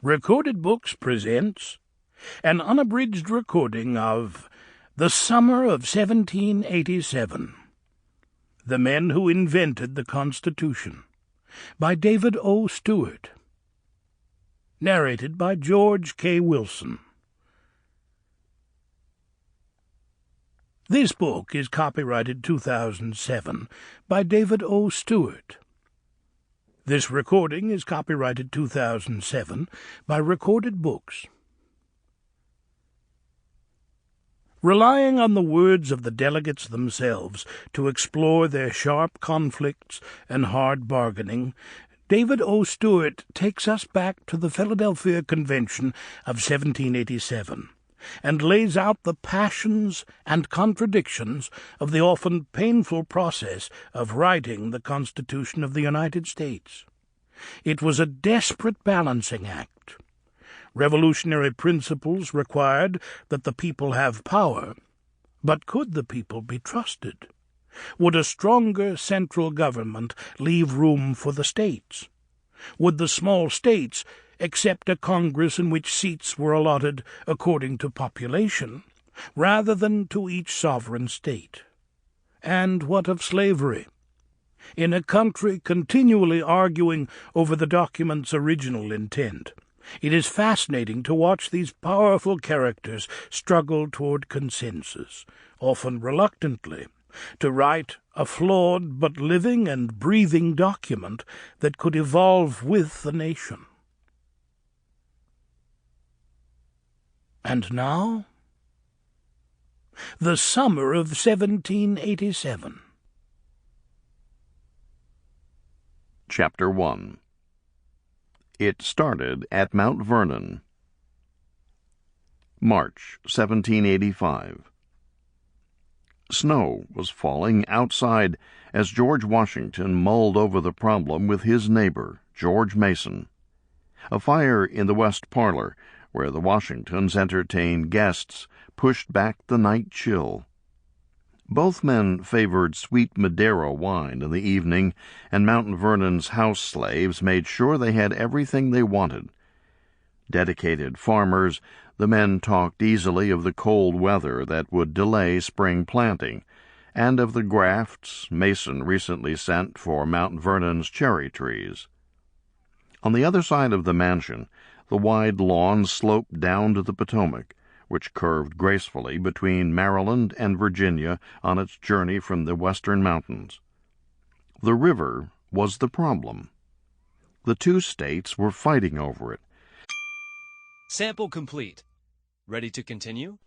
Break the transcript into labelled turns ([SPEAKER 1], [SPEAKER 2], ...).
[SPEAKER 1] Recorded Books presents an unabridged recording of The Summer of 1787, The Men Who Invented the Constitution, by David O. Stewart. Narrated by George K. Wilson. This book is copyrighted 2007 by David O. Stewart. This recording is copyrighted 2007 by Recorded Books. Relying on the words of the delegates themselves to explore their sharp conflicts and hard bargaining, David O. Stewart takes us back to the Philadelphia Convention of 1787 and lays out the passions and contradictions of the often painful process of writing the Constitution of the United States. It was a desperate balancing act. Revolutionary principles required that the people have power, but could the people be trusted? Would a stronger central government leave room for the states? Would the small states accept a Congress in which seats were allotted according to population, rather than to each sovereign state? And what of slavery? In a country continually arguing over the document's original intent, it is fascinating to watch these powerful characters struggle toward consensus, often reluctantly, to write a flawed but living and breathing document that could evolve with the nation. And now, the summer of 1787.
[SPEAKER 2] Chapter 1. It started at Mount Vernon. March 1785. Snow was falling outside as George Washington mulled over the problem with his neighbor, George Mason. A fire in the west parlor, where the Washingtons entertained guests, pushed back the night chill. Both men favored sweet Madeira wine in the evening, and Mount Vernon's house slaves made sure they had everything they wanted. Dedicated farmers, the men talked easily of the cold weather that would delay spring planting, and of the grafts Mason recently sent for Mount Vernon's cherry trees. On the other side of the mansion, the wide lawn sloped down to the Potomac, which curved gracefully between Maryland and Virginia on its journey from the western mountains. The river was the problem. The two states were fighting over it.
[SPEAKER 3] Sample complete. Ready to continue?